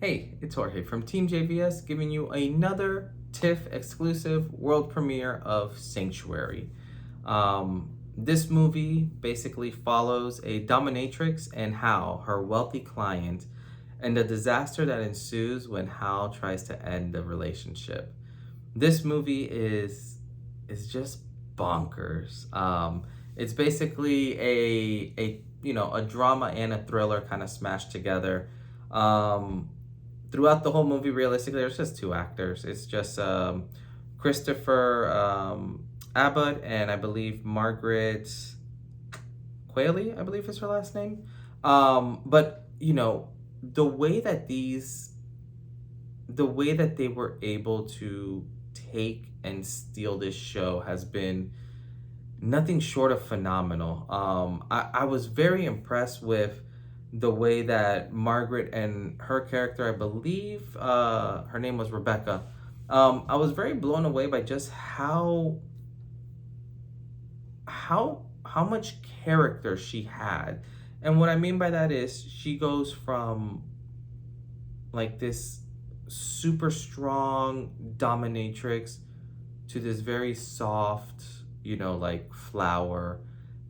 Hey, it's Jorge from Team JVS giving you another TIFF exclusive world premiere of Sanctuary. This movie basically follows a dominatrix and Hal, her wealthy client, and the disaster that ensues when Hal tries to end the relationship. This movie is just bonkers. It's basically a drama and a thriller kind of smashed together. Um, Throughout the whole movie, realistically, there's just two actors. It's just Christopher Abbott and I believe Margaret Qualley, I believe is her last name. But the way that the way that they were able to take and steal this show has been nothing short of phenomenal. I was very impressed with the way that Margaret and her character, I believe her name was Rebecca. I was very blown away by just how much character she had. And what I mean by that is she goes from like this super strong dominatrix to this very soft, like flower,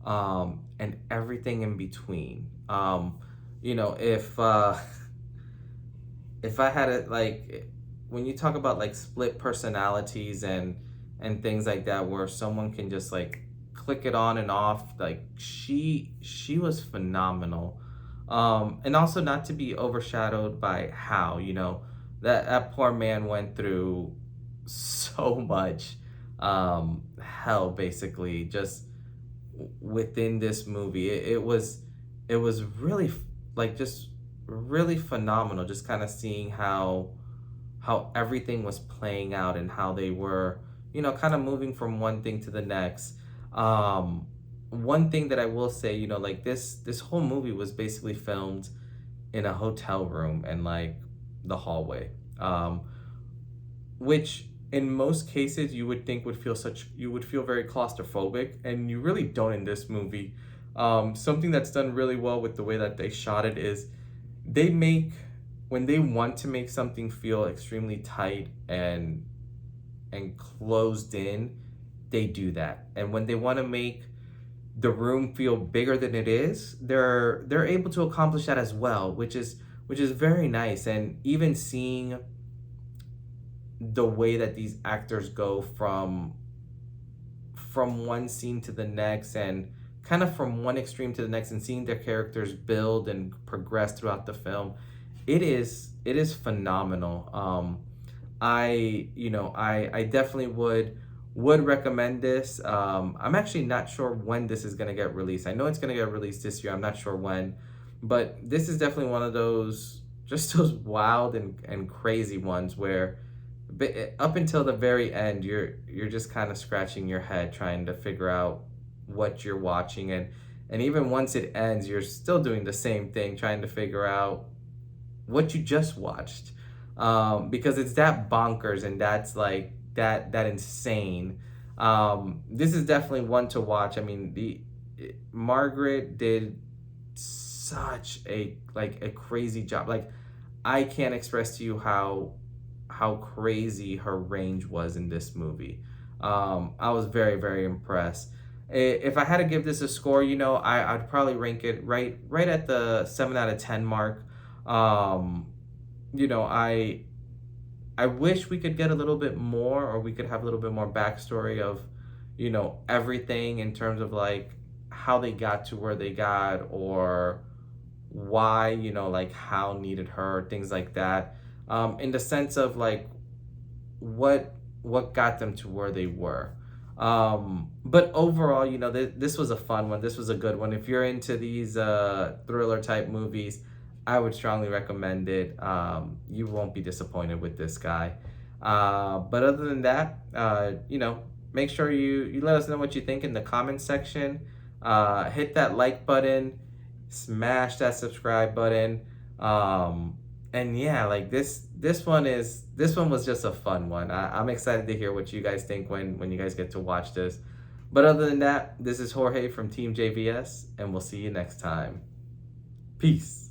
and everything in between. If if I had it like when you talk about like split personalities and things like that where someone can just like click it on and off, like she was phenomenal. And also not to be overshadowed by how, that poor man went through so much hell basically just within this movie. It was really like just really phenomenal just kind of seeing how everything was playing out and how they were kind of moving from one thing to the next. One thing that I will say, like this whole movie was basically filmed in a hotel room and like the hallway, which in most cases you would think you would feel very claustrophobic, and you really don't in this movie. Something that's done really well with the way that they shot it is they make when they want to make something feel extremely tight and closed in, they do that. And when they want to make the room feel bigger than it is, they're able to accomplish that as well, which is very nice. And even seeing the way that these actors go from one scene to the next and kind of from one extreme to the next and seeing their characters build and progress throughout the film, it is phenomenal. I definitely would recommend this. I'm actually not sure when this is gonna get released. I know it's gonna get released this year. I'm not sure when, but this is definitely one of those just those wild and crazy ones where up until the very end, you're just kind of scratching your head trying to figure out what you're watching, and even once it ends, you're still doing the same thing, trying to figure out what you just watched, because it's that bonkers and that's like that insane. This is definitely one to watch. I mean, the Margaret did such a crazy job. Like I can't express to you how crazy her range was in this movie. I was very, very impressed. If I had to give this a score, I'd probably rank it right at the 7 out of 10 mark. Um, I wish we could get a little bit more, or we could have a little bit more backstory of, everything in terms of like how they got to where they got, or why, like how needed her, things like that. In the sense of like what got them to where they were. But overall, this was a fun one. This was a good one. If you're into these thriller type movies, I would strongly recommend it. You won't be disappointed with this guy. But other than that, make sure you let us know what you think in the comments section. Hit that like button, smash that subscribe button. And yeah, like this one was just a fun one. I'm excited to hear what you guys think when you guys get to watch this. But other than that, this is Jorge from Team JVS, and we'll see you next time. Peace.